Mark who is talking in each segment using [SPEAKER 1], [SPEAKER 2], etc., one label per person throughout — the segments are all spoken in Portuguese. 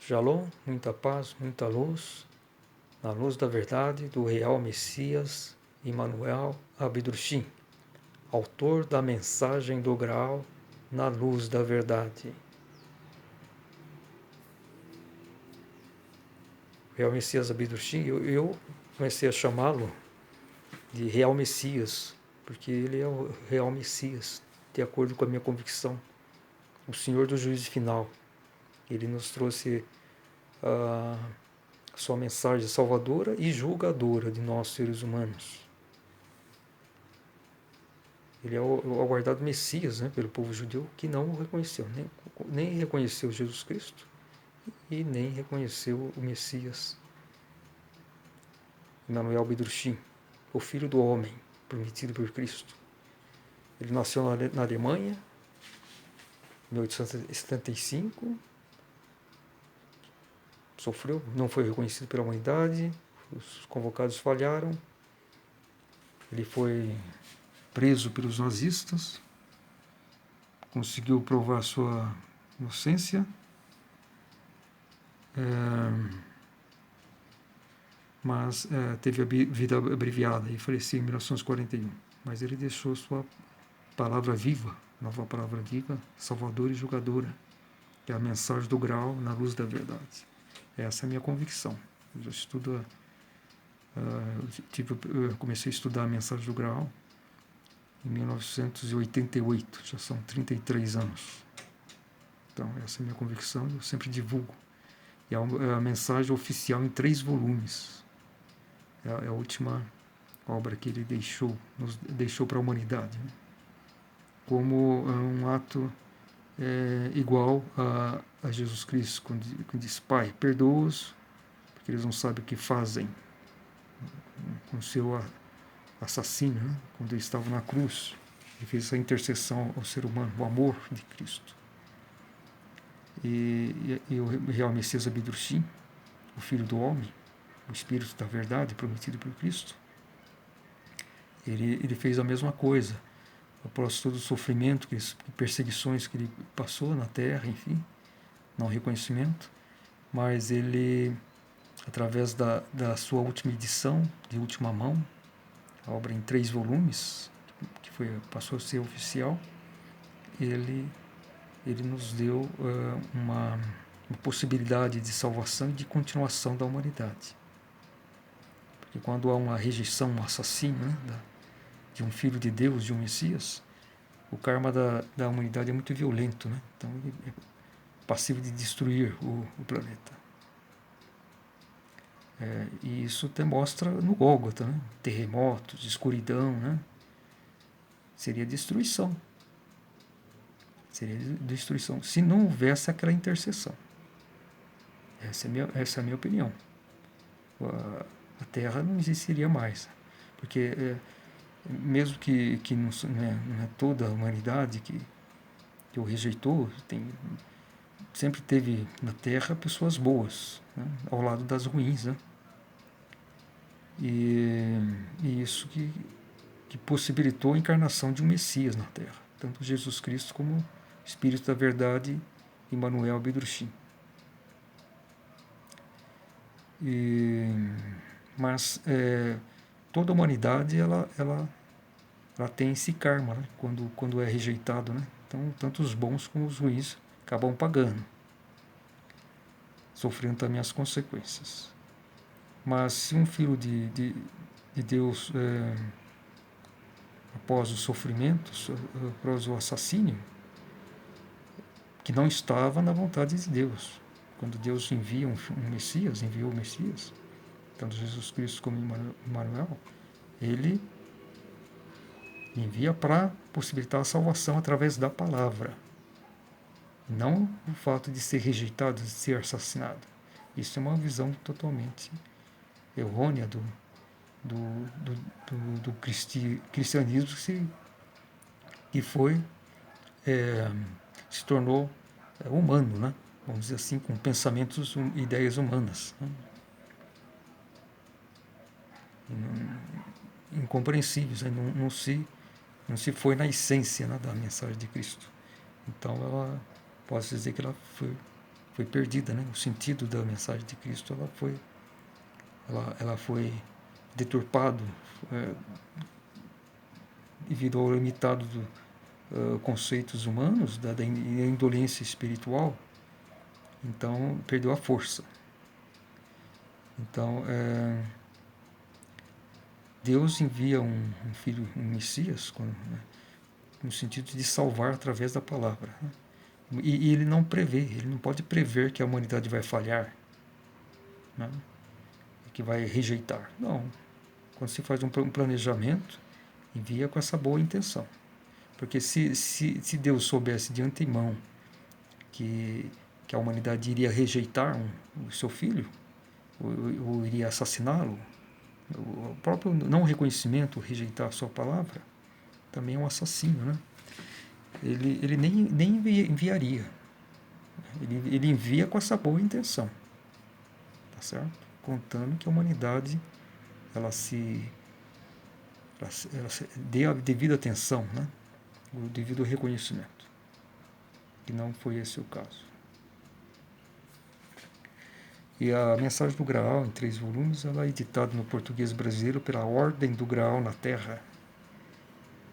[SPEAKER 1] Shalom, muita paz, muita luz, na luz da verdade do real Messias, Emmanuel Abidrushim, autor da mensagem do Graal na luz da verdade. Real Messias Abidrushim, eu comecei a chamá-lo de Real Messias, porque ele é o Real Messias, de acordo com a minha convicção, o Senhor do juízo final. Ele nos trouxe a sua mensagem salvadora e julgadora de nós, seres humanos. Ele é o aguardado Messias, né, pelo povo judeu, que não o reconheceu, nem reconheceu Jesus Cristo e nem reconheceu o Messias, Emmanuel Abidrushim, o Filho do Homem, prometido por Cristo. Ele nasceu na Alemanha, em 1875, sofreu, não foi reconhecido pela humanidade, os convocados falharam, ele foi preso pelos nazistas, conseguiu provar sua inocência, mas teve a vida abreviada e faleceu em 1941. Mas ele deixou sua palavra viva, nova palavra viva, salvadora e julgadora, que é a mensagem do Graal na luz da verdade. Essa é a minha convicção. Eu já estudo, eu comecei a estudar a mensagem do Graal em 1988, já são 33 anos. Então, essa é a minha convicção, eu sempre divulgo. E é a mensagem oficial em 3 volumes. É a última obra que ele deixou para a humanidade, né? Como um ato igual a Jesus Cristo, quando diz: Pai, perdoa-os, porque eles não sabem o que fazem, com o seu assassino, né? Quando ele estava na cruz, ele fez essa intercessão ao ser humano, o amor de Cristo. E o real Messias Abidrushim, o Filho do Homem, o Espírito da Verdade prometido por Cristo, ele fez a mesma coisa. Após todo o sofrimento, perseguições que ele passou na Terra, enfim, não reconhecimento, mas ele, através da sua última edição, de última mão, a obra em 3 volumes, que passou a ser oficial, ele nos deu uma possibilidade de salvação e de continuação da humanidade. Porque quando há uma rejeição, um assassínio, né, de um filho de Deus, de um Messias, o karma da humanidade é muito violento, né? Então ele é passivo de destruir o planeta. E isso até mostra no Gólgota, né? Terremotos, escuridão, né? Seria destruição. Seria destruição, se não houvesse aquela intercessão. Essa é a minha opinião. A Terra não existiria mais. Porque mesmo que não é toda a humanidade que o rejeitou, sempre teve na Terra pessoas boas, né, ao lado das ruins, né? E isso que possibilitou a encarnação de um Messias na Terra, tanto Jesus Cristo como Espírito da Verdade, Emmanuel Abidrushim. Mas toda a humanidade ela tem esse karma, né? Quando é rejeitado, né? Então, tanto os bons como os ruins acabam pagando, sofrendo também as consequências. Mas se um filho de Deus, após o sofrimento, após o assassínio, que não estava na vontade de Deus, quando Deus envia um Messias, enviou o Messias, tanto Jesus Cristo como Emmanuel, ele envia para possibilitar a salvação através da palavra, não o fato de ser rejeitado, de ser assassinado. Isso é uma visão totalmente errônea do cristianismo que se tornou humano, né? Vamos dizer assim, com pensamentos e ideias humanas, né? Incompreensíveis, né? Não se foi na essência, né, da mensagem de Cristo. Então, posso dizer que ela foi foi perdida, né? O sentido da mensagem de Cristo ela foi deturpado devido ao limitado conceitos humanos da indolência espiritual. Então perdeu a força. Então Deus envia um filho, um Messias, no sentido de salvar através da palavra. Né? E ele não prevê, ele não pode prever que a humanidade vai falhar, né? Que vai rejeitar. Não. Quando se faz um planejamento, envia com essa boa intenção. Porque se Deus soubesse de antemão que a humanidade iria rejeitar o seu filho, ou iria assassiná-lo, o próprio não reconhecimento, rejeitar a sua palavra, também é um assassino, né? Ele nem enviaria. Ele envia com essa boa intenção, tá certo? Contando que a humanidade ela dê a devida atenção, né? O devido reconhecimento. E não foi esse o caso. E a Mensagem do Graal, em 3 volumes, ela é editada no português brasileiro pela Ordem do Graal na Terra,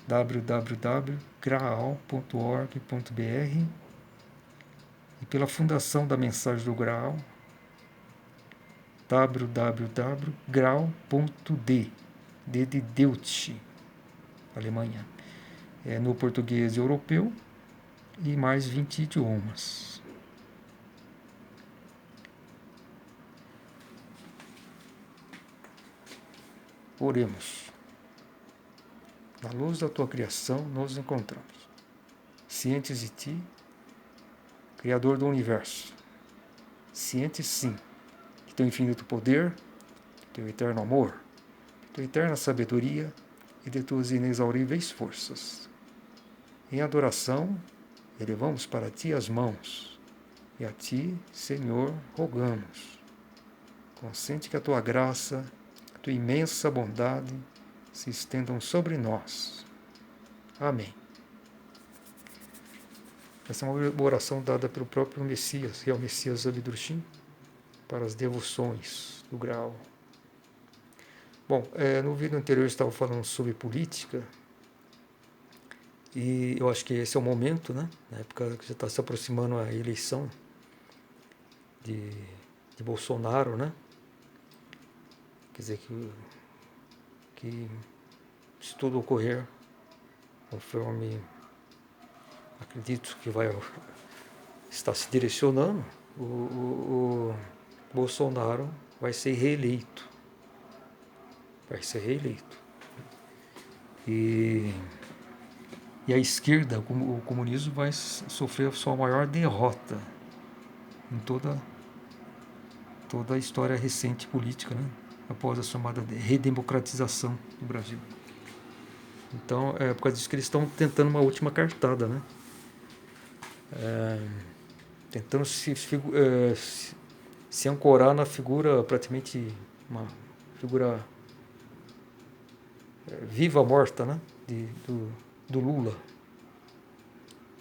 [SPEAKER 1] www.graal.org.br, e pela Fundação da Mensagem do Graal, www.graal.de, de Deutsche, Alemanha, no português europeu e mais 20 idiomas. Oremos. Na luz da tua criação nos encontramos, cientes de ti, Criador do Universo, cientes sim de teu infinito poder, de teu eterno amor, de tua eterna sabedoria e de tuas inexauríveis forças. Em adoração, elevamos para ti as mãos, e a ti, Senhor, rogamos. Consente que a tua graça, a tua imensa bondade se estendam sobre nós. Amém. Essa é uma oração dada pelo próprio Messias, que é o Messias Abidrushim, para as devoções do Graal. Bom, no vídeo anterior eu estava falando sobre política, e eu acho que esse é o momento, né? Na época que já está se aproximando a eleição de Bolsonaro, né? Quer dizer que se tudo ocorrer conforme acredito que vai estar se direcionando, o Bolsonaro vai ser reeleito. Vai ser reeleito. E a esquerda, o comunismo, vai sofrer a sua maior derrota em toda a história recente política, né? Após a chamada redemocratização do Brasil. Então, por causa disso que eles estão tentando uma última cartada, né? Tentando se ancorar na figura, praticamente uma figura viva morta, né? Do Lula,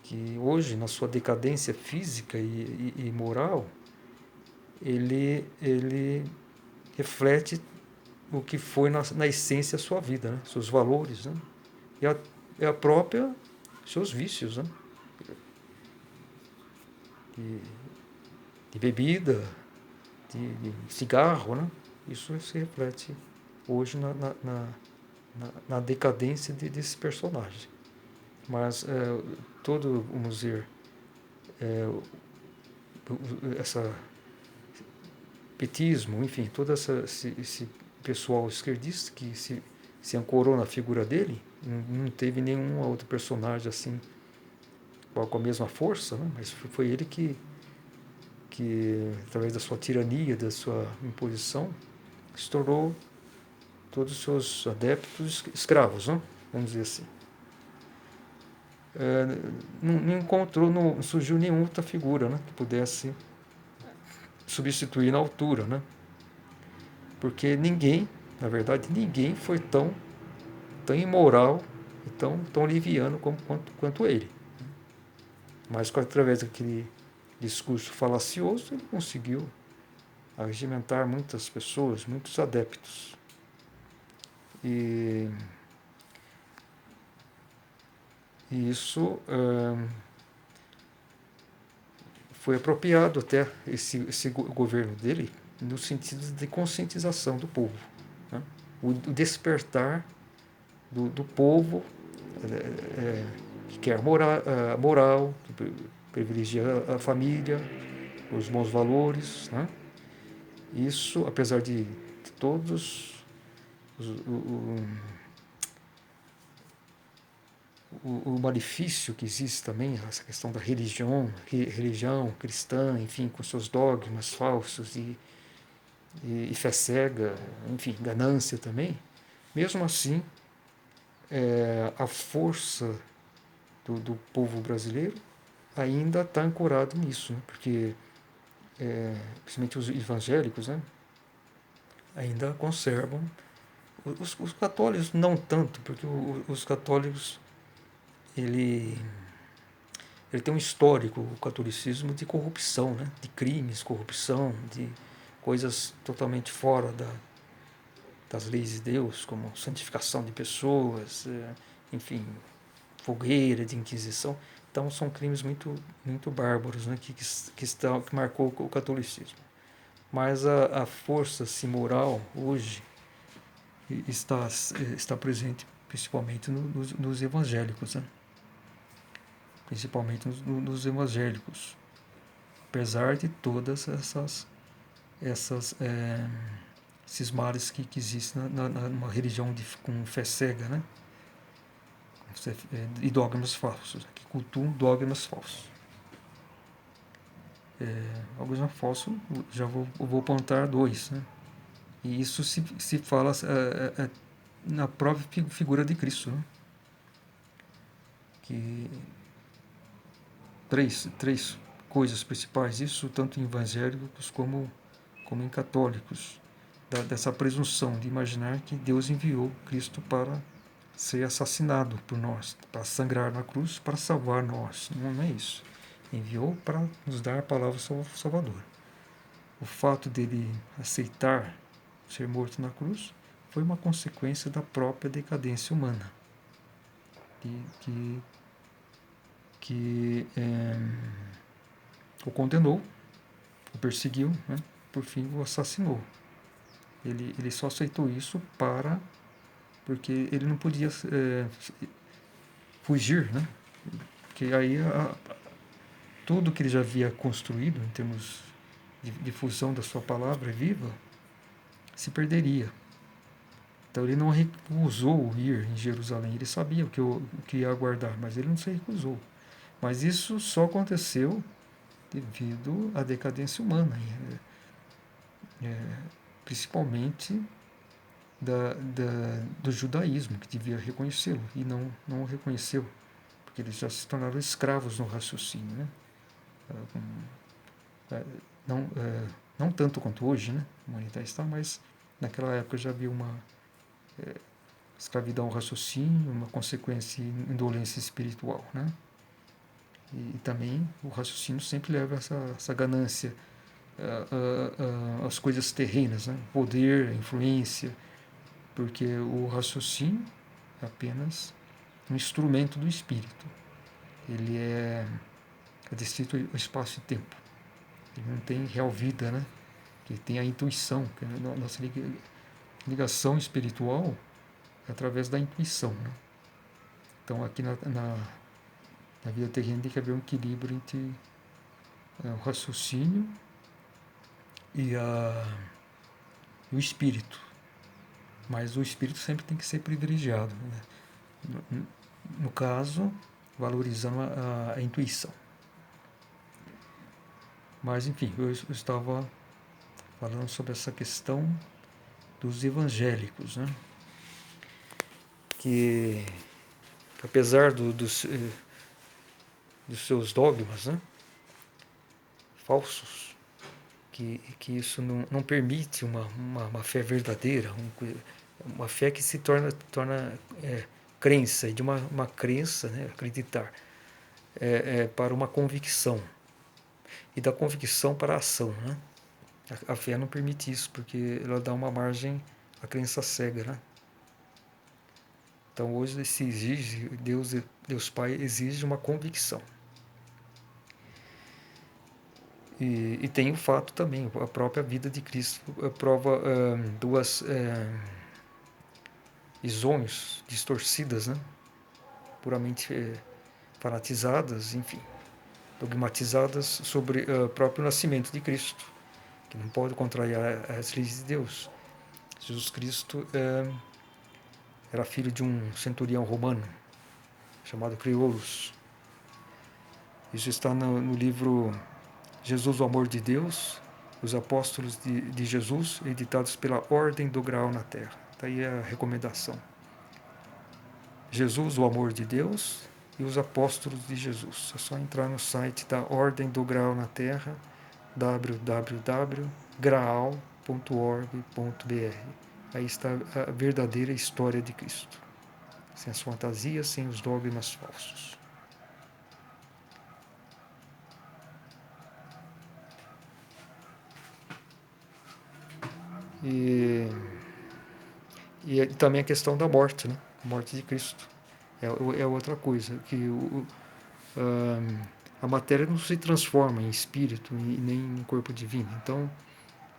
[SPEAKER 1] que hoje, na sua decadência física e moral, ele reflete o que foi na essência a sua vida, né? Seus valores, né? E a própria seus vícios, né? De bebida, de cigarro, né? Isso se reflete hoje na decadência desse personagem. Mas todo, vamos dizer, essa petismo, enfim, todo esse pessoal esquerdista que se ancorou na figura dele, não teve nenhum outro personagem assim com a mesma força, né? Mas foi ele que através da sua tirania, da sua imposição, se tornou todos os seus adeptos escravos, né? Vamos dizer assim. Não surgiu nenhuma outra figura, né, que pudesse substituir na altura, né? Porque ninguém, na verdade, ninguém foi tão imoral e tão liviano quanto ele. Mas através de discurso falacioso, ele conseguiu arregimentar muitas pessoas, muitos adeptos. E isso foi apropriado até esse governo dele no sentido de conscientização do povo, né? O despertar do povo que quer moral, que privilegia a família, os bons valores, né? Isso, apesar de todos o malefício que existe também, essa questão da religião cristã, enfim, com seus dogmas falsos e fé cega, enfim, ganância também, mesmo assim, a força do povo brasileiro ainda está ancorado nisso, né? Porque, principalmente os evangélicos, né, ainda conservam. Os católicos não tanto, porque os católicos, ele tem um histórico, o catolicismo, de corrupção, né? De crimes, corrupção, de coisas totalmente fora das leis de Deus, como santificação de pessoas, enfim, fogueira de inquisição. Então são crimes muito bárbaros, né? que marcou o catolicismo. Mas a força moral hoje está presente principalmente nos evangélicos, né? Principalmente nos evangélicos, apesar de todas esses males que existem numa religião com fé cega, né? E dogmas falsos, que cultuam dogmas falsos. Dogma falso, já vou apontar dois, né? E isso se fala na própria figura de Cristo, né? Que três coisas principais, isso tanto em evangélicos como em católicos, dessa presunção de imaginar que Deus enviou Cristo para ser assassinado por nós, para sangrar na cruz, para salvar nós. Não é isso. Enviou para nos dar a palavra salvadora. O fato dele aceitar ser morto na cruz foi uma consequência da própria decadência humana, que o condenou, o perseguiu, né? Por fim o assassinou. Ele só aceitou isso porque ele não podia fugir, né? Porque aí tudo que ele já havia construído em termos de difusão da sua palavra viva se perderia. Então ele não recusou ir em Jerusalém, ele sabia o que ia aguardar, mas ele não se recusou. Mas isso só aconteceu devido à decadência humana, principalmente do judaísmo, que devia reconhecê-lo e não o reconheceu, porque eles já se tornaram escravos no raciocínio, né? Não tanto quanto hoje, né? A humanidade está, mas naquela época já havia uma escravidão ao raciocínio, uma consequência indolência espiritual, né? E também o raciocínio sempre leva essa ganância às coisas terrenas, né? Poder, influência, porque o raciocínio é apenas um instrumento do espírito. Ele é restrito ao espaço e tempo. Ele não tem real vida, né? Ele tem a intuição, que a nossa ligação espiritual é através da intuição, né? Então aqui na vida terrena tem que haver um equilíbrio entre o raciocínio e o espírito. Mas o espírito sempre tem que ser privilegiado, né? No caso, valorizando a intuição. Mas, enfim, eu estava falando sobre essa questão dos evangélicos, né? Que apesar dos seus dogmas, né, falsos, que isso não permite uma fé verdadeira, uma fé que se torna crença, e de uma crença, né, acreditar, para uma convicção. e da convicção para a ação, né? A fé não permite isso, porque ela dá uma margem à crença cega, né? Então hoje se exige, Deus Pai exige uma convicção. E tem o fato também, a própria vida de Cristo prova duas visões distorcidas, né? Puramente fanatizadas, enfim, dogmatizadas sobre o próprio nascimento de Cristo, que não pode contrariar as leis de Deus. Jesus Cristo era filho de um centurião romano, chamado Criolus. Isso está no livro Jesus, o Amor de Deus, os Apóstolos de Jesus, editados pela Ordem do Graal na Terra. Está aí a recomendação. Jesus, o Amor de Deus e os Apóstolos de Jesus. É só entrar no site da Ordem do Graal na Terra, www.graal.org.br. Aí está a verdadeira história de Cristo, sem as fantasias, sem os dogmas falsos. E também a questão da morte, né? A morte de Cristo. É outra coisa, que a matéria não se transforma em espírito e nem em corpo divino. Então,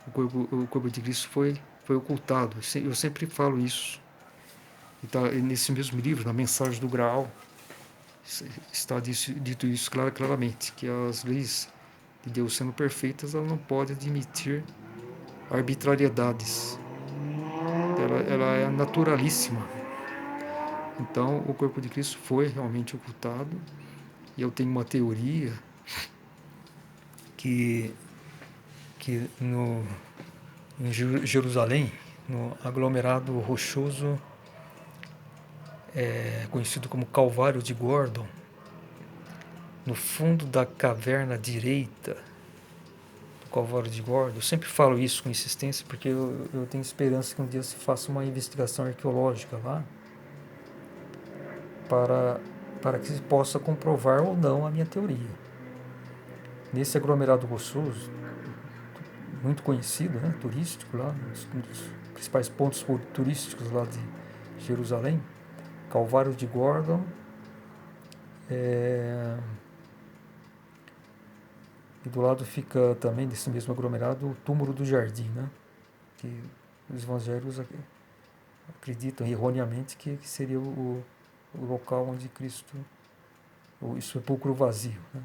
[SPEAKER 1] o corpo de Cristo foi ocultado. Eu sempre falo isso. E tá, nesse mesmo livro, na Mensagem do Graal, está dito isso claramente, que as leis de Deus sendo perfeitas, ela não pode admitir arbitrariedades. Ela é naturalíssima. Então, o corpo de Cristo foi realmente ocultado. E eu tenho uma teoria que em Jerusalém, no aglomerado rochoso conhecido como Calvário de Gordon, no fundo da caverna direita do Calvário de Gordon, eu sempre falo isso com insistência porque eu tenho esperança que um dia se faça uma investigação arqueológica lá para que se possa comprovar ou não a minha teoria. Nesse aglomerado rochoso, muito conhecido, né, turístico lá, um dos principais pontos turísticos lá de Jerusalém, Calvário de Gordon, e do lado fica também, desse mesmo aglomerado, o túmulo do jardim, né, que os evangelhos acreditam erroneamente que seria o local onde Cristo, o sepulcro vazio, né,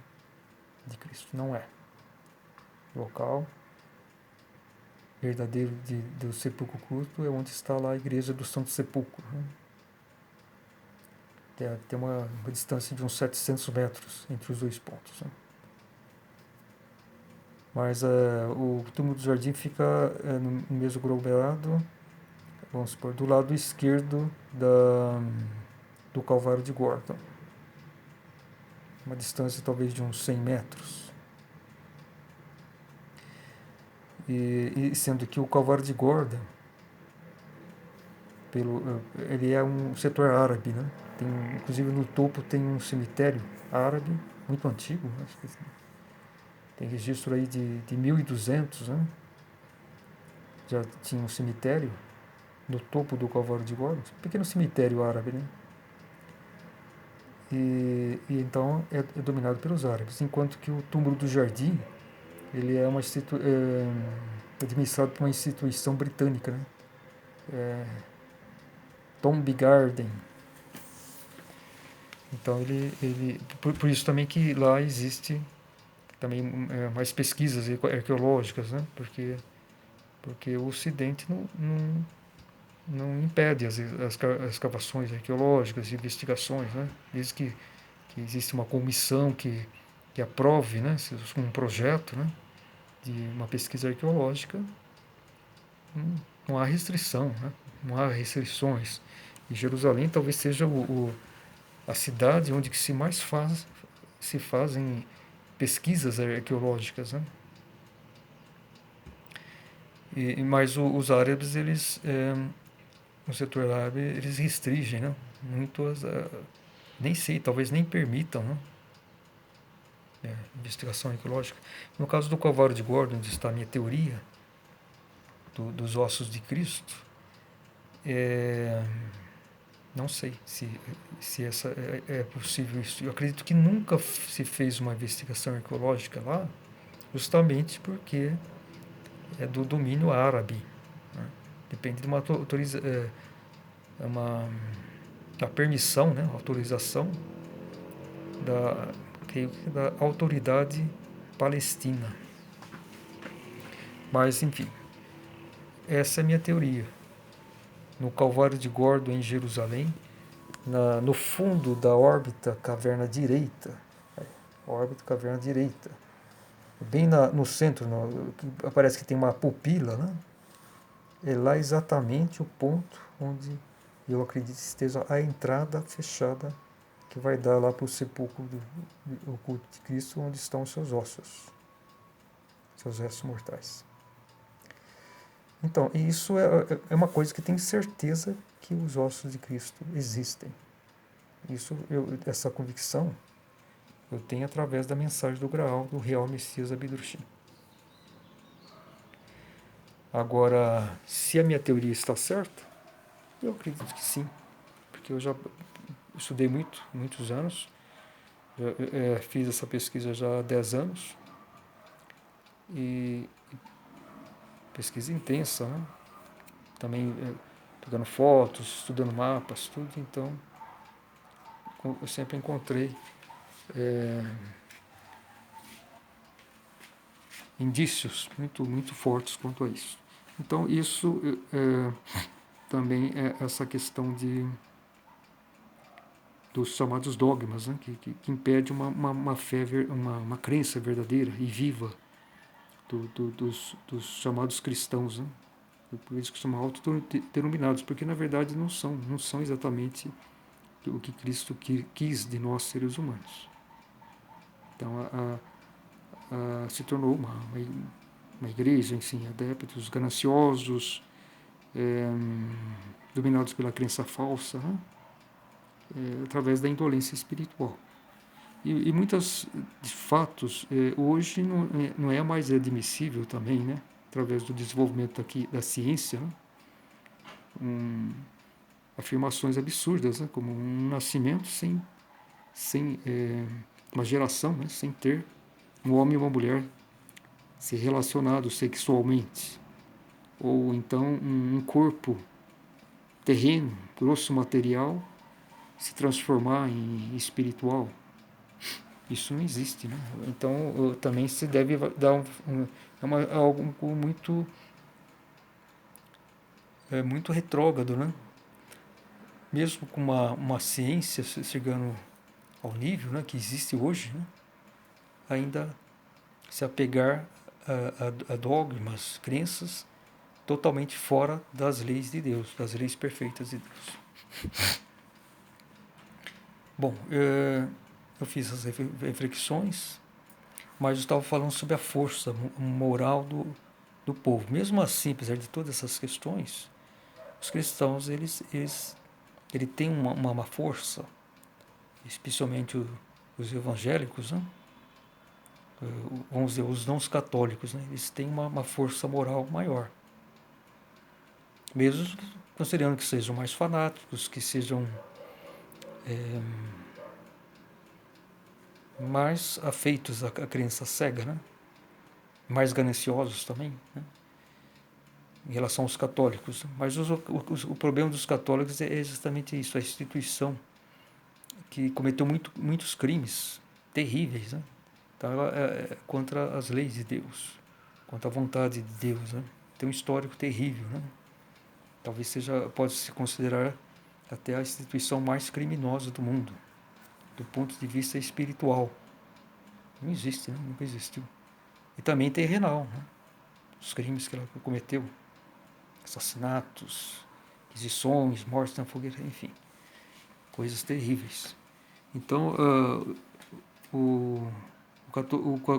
[SPEAKER 1] de Cristo. Não é. O local verdadeiro do sepulcro oculto é onde está lá a igreja do Santo Sepulcro, né? Tem uma distância de uns 700 metros entre os dois pontos, né? Mas o túmulo do jardim fica no mesmo aglomerado, vamos supor, do lado esquerdo do Calvário de Gordon. Uma distância talvez de uns 100 metros. E sendo que o Calvário de Gordon, ele é um setor árabe, né? Inclusive no topo tem um cemitério árabe, muito antigo, acho que tem registro aí de 1200, né? Já tinha um cemitério no topo do Calvário de Gordon, um pequeno cemitério árabe, né? E então é dominado pelos árabes, enquanto que o túmulo do jardim, ele é administrado por uma instituição britânica, né? Tomb Garden. Então por isso também que lá existe também mais pesquisas arqueológicas, né? Porque o Ocidente não impede as escavações arqueológicas e investigações, né? Desde que existe uma comissão que aprove, né, um projeto, né, de uma pesquisa arqueológica, não há restrição, né? Não há restrições. E Jerusalém talvez seja a cidade onde se fazem pesquisas arqueológicas, né? Mas os árabes, no setor árabe, eles restringem, né? Nem sei, talvez nem permitam, né? investigação arqueológica. No caso do Calvário de Gordon, onde está a minha teoria dos ossos de Cristo, não sei se essa é possível isso. Eu acredito que nunca se fez uma investigação arqueológica lá, justamente porque é do domínio árabe, né? Depende de uma uma permissão, né? Autorização da autoridade palestina. Mas, enfim, essa é a minha teoria. No Calvário de Gordon, em Jerusalém, no fundo da órbita caverna direita, bem no centro, parece que tem uma pupila, né? É lá exatamente o ponto onde eu acredito esteja a entrada fechada que vai dar lá para o sepulcro do culto de Cristo, onde estão os seus ossos, seus restos mortais. Então, isso é uma coisa que tenho certeza que os ossos de Cristo existem. Essa convicção eu tenho através da mensagem do Graal, do real Messias Abidrushim. Agora, se a minha teoria está certa, eu acredito que sim, porque eu já estudei muitos anos, fiz essa pesquisa já há 10 anos, e pesquisa intensa, né? Também pegando fotos, estudando mapas, tudo, então eu sempre encontrei indícios muito fortes quanto a isso. Então isso também é essa questão dos chamados dogmas, né? que impede uma fé, uma crença verdadeira e viva dos chamados cristãos, né? Por isso que são autodenominados, porque na verdade não são exatamente o que Cristo quis de nós seres humanos. Então se tornou uma igreja, enfim, adeptos gananciosos, dominados pela crença falsa, né? Através da indolência espiritual. E muitos fatos hoje não é mais admissível também, né? Através do desenvolvimento da ciência, né? Afirmações absurdas, né? Como um nascimento sem uma geração, né? Sem ter um homem e uma mulher se relacionados sexualmente, ou então um corpo terreno, grosso material, se transformar em espiritual. Isso não existe, né? Então também se deve dar algo muito retrógrado, né? Mesmo com uma ciência chegando ao nível, né, que existe hoje, né, ainda se apegar a dogmas, crenças totalmente fora das leis de Deus, das leis perfeitas de Deus. Bom, eu fiz as reflexões, mas eu estava falando sobre a força moral do povo. Mesmo assim, apesar de todas essas questões, os cristãos eles têm uma força, especialmente os evangélicos, né? Vamos dizer, os não católicos, né? Eles têm uma força moral maior. Mesmo considerando que sejam mais fanáticos, que sejam mais afeitos à crença cega, né? Mais gananciosos também, né? Em relação aos católicos. Mas o problema dos católicos é justamente isso, a instituição que cometeu muitos crimes terríveis, né? Então, ela é contra as leis de Deus, contra a vontade de Deus, né? Tem um histórico terrível, né? Talvez pode se considerar até a instituição mais criminosa do mundo, do ponto de vista espiritual. Não existe, né? Nunca existiu. E também terrenal, né? Os crimes que ela cometeu, assassinatos, inquisições, mortes na fogueira, enfim, coisas terríveis. Então, o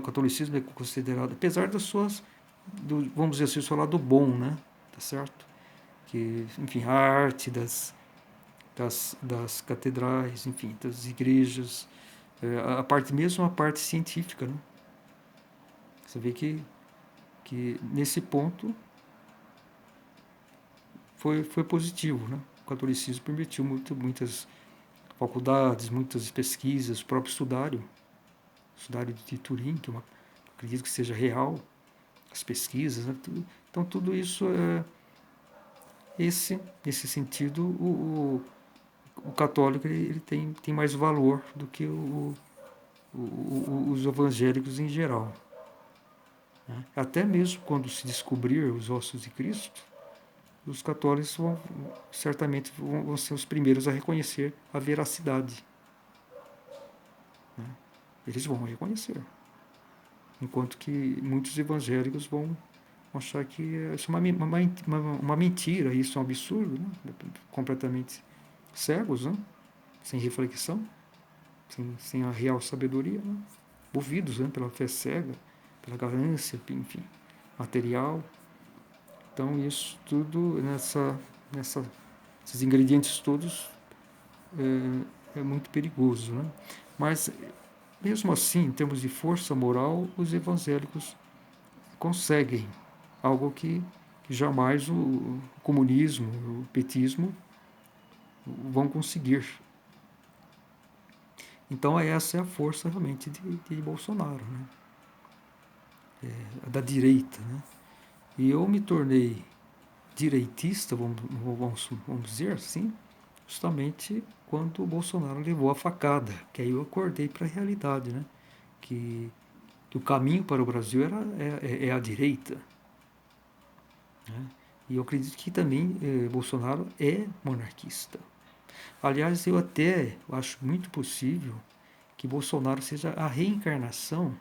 [SPEAKER 1] catolicismo é considerado, apesar das suas, vamos dizer assim, o seu lado bom, né? Tá certo? Que, enfim, a arte das catedrais, enfim, das igrejas, a parte mesmo, a parte científica, né? Você vê que nesse ponto foi positivo, né? O catolicismo permitiu muitas faculdades, muitas pesquisas, o próprio sudário de Turim, que acredito que seja real, as pesquisas, né? Então tudo isso nesse sentido, o católico ele tem mais valor do que os evangélicos em geral. Né? Até mesmo quando se descobrir os ossos de Cristo, os católicos certamente vão ser os primeiros a reconhecer a veracidade. Né? Eles vão reconhecer. Enquanto que muitos evangélicos vão achar que isso é uma mentira, isso é um absurdo, né? Completamente cegos, né? Sem reflexão, sem a real sabedoria, né? Movidos, né? Pela fé cega, pela ganância, enfim, material. Então isso tudo esses ingredientes todos é muito perigoso, né? Mas mesmo assim, em termos de força moral, os evangélicos conseguem algo que jamais o comunismo, o petismo vão conseguir. Então essa é a força realmente de Bolsonaro, né? Da direita, né? E eu me tornei direitista, vamos dizer assim, justamente quando o Bolsonaro levou a facada, que aí eu acordei para a realidade, né? Que o caminho para o Brasil é a direita. Né? E eu acredito que também Bolsonaro é monarquista. Aliás, eu até acho muito possível que Bolsonaro seja a reencarnação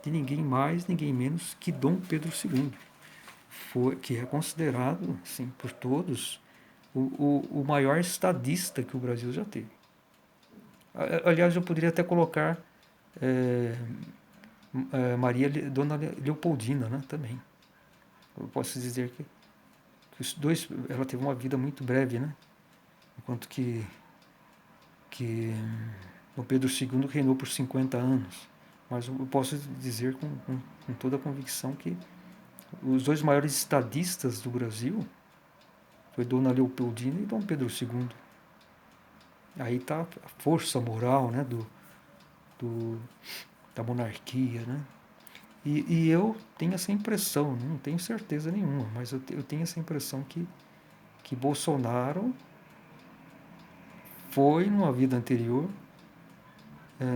[SPEAKER 1] de ninguém mais, ninguém menos que Dom Pedro II, que é considerado, assim, por todos, o maior estadista que o Brasil já teve. Aliás, eu poderia até colocar é, Dona Leopoldina, né, também. Eu posso dizer que os dois, ela teve uma vida muito breve, né? Enquanto que Dom Pedro II reinou por 50 anos. Mas eu posso dizer com toda a convicção que os dois maiores estadistas do Brasil foi Dona Leopoldina e Dom Pedro II. Aí está a força moral, né, do, da monarquia, né? E eu tenho essa impressão, não tenho certeza nenhuma, mas eu tenho essa impressão que Bolsonaro foi, numa vida anterior,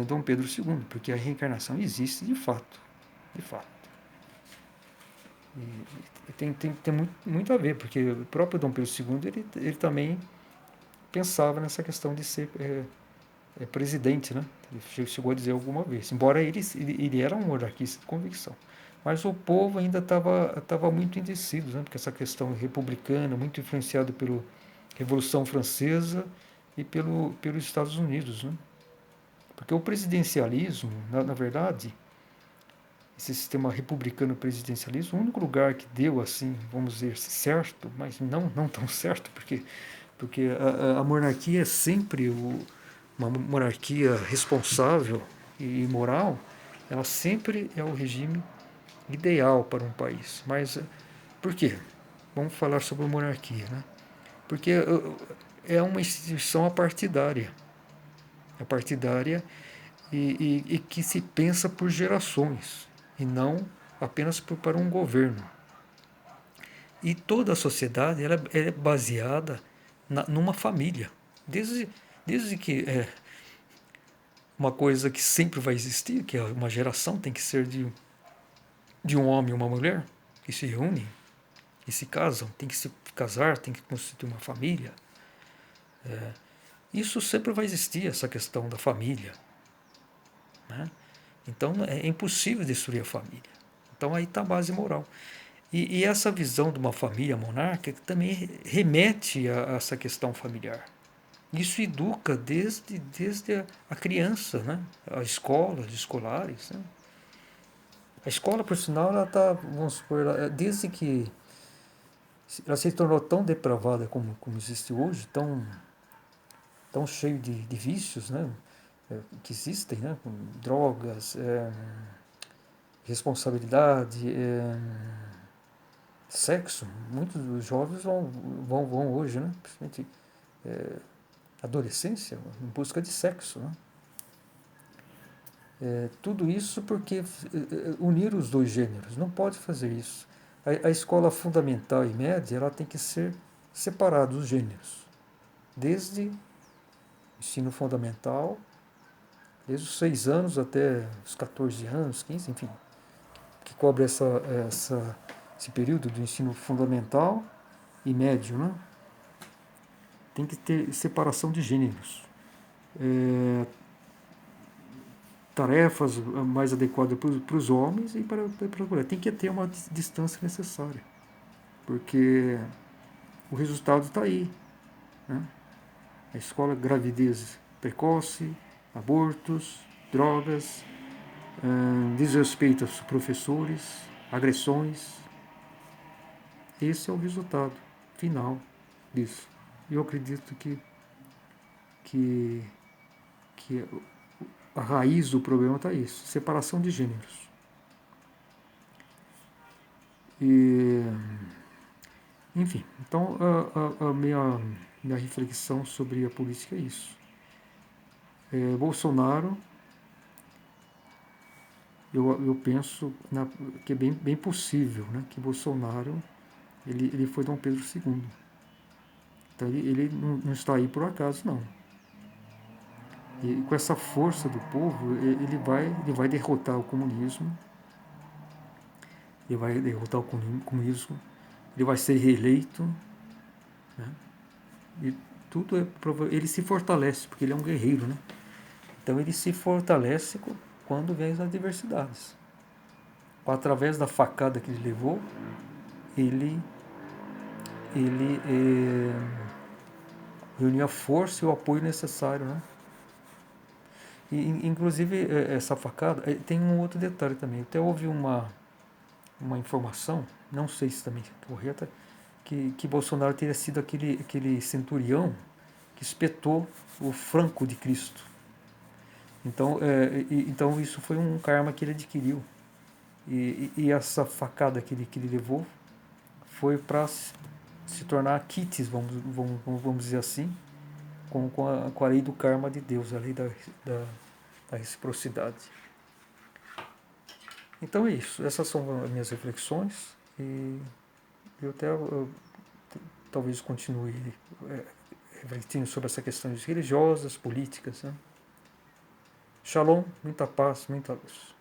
[SPEAKER 1] Dom Pedro II, porque a reencarnação existe de fato. De fato. E tem muito a ver, porque o próprio Dom Pedro II ele também pensava nessa questão de ser presidente, né? Ele chegou a dizer alguma vez, embora ele era um monarquista de convicção. Mas o povo ainda estava muito indeciso, né? Porque essa questão republicana, muito influenciado pela Revolução Francesa e pelos Estados Unidos, né? Porque o presidencialismo, na verdade, esse sistema republicano presidencialismo, o único lugar que deu assim, vamos dizer, certo, mas não tão certo, porque a monarquia é sempre uma monarquia responsável e moral, ela sempre é o regime ideal para um país. Mas por quê? Vamos falar sobre a monarquia, né? Porque é uma instituição apartidária. Apartidária e que se pensa por gerações e não apenas para um governo. E toda a sociedade ela é baseada numa família. Desde que uma coisa que sempre vai existir, que é uma geração tem que ser de um homem e uma mulher, que se reúnem e se casam, tem que se casar, tem que constituir uma família. Isso sempre vai existir, essa questão da família. Né? Então é impossível destruir a família. Então aí está a base moral. E essa visão de uma família monárquica também remete a essa questão familiar. Isso educa desde a criança, né? A escola, os escolares. Né? A escola, por sinal, ela está, vamos supor, desde que ela se tornou tão depravada como existe hoje, tão cheio de vícios, né? que existem, né? Com drogas, responsabilidade, sexo. Muitos dos jovens vão hoje, né? Principalmente adolescência, em busca de sexo, né? Tudo isso porque unir os dois gêneros, não pode fazer isso. A escola fundamental e média, ela tem que ser separada os gêneros, desde ensino fundamental, desde os 6 anos até os 14 anos, 15, enfim, que cobre esse período do ensino fundamental e médio, né? Tem que ter separação de gêneros. Tarefas mais adequadas para os homens e para as mulheres. Tem que ter uma distância necessária, porque o resultado está aí, né? A escola, gravidez precoce, abortos, drogas, desrespeito aos professores, agressões. Esse é o resultado final disso. E eu acredito que, que a raiz do problema está isso, separação de gêneros. E, enfim, então a minha reflexão sobre a política é isso. Bolsonaro, eu penso que é bem possível, né, que Bolsonaro ele foi Dom Pedro II. Então ele não está aí por acaso, não. E com essa força do povo, ele vai derrotar o comunismo, ele vai derrotar o comunismo, ele vai ser reeleito, né? E tudo ele se fortalece, porque ele é um guerreiro, né? Então ele se fortalece quando vem as adversidades. Através da facada que ele levou, ele reuniu a força e o apoio necessário, né? E, inclusive, essa facada tem um outro detalhe também. Até houve uma informação, não sei se também é correta, que Bolsonaro teria sido aquele centurião que espetou o flanco de Cristo. Então isso foi um karma que ele adquiriu. E essa facada que ele levou foi para se tornar quites, vamos dizer assim, com a lei do karma de Deus, a lei da reciprocidade. Então é isso, essas são as minhas reflexões e eu talvez continue refletindo sobre essas questões religiosas, políticas, né? Shalom, muita paz, muita luz.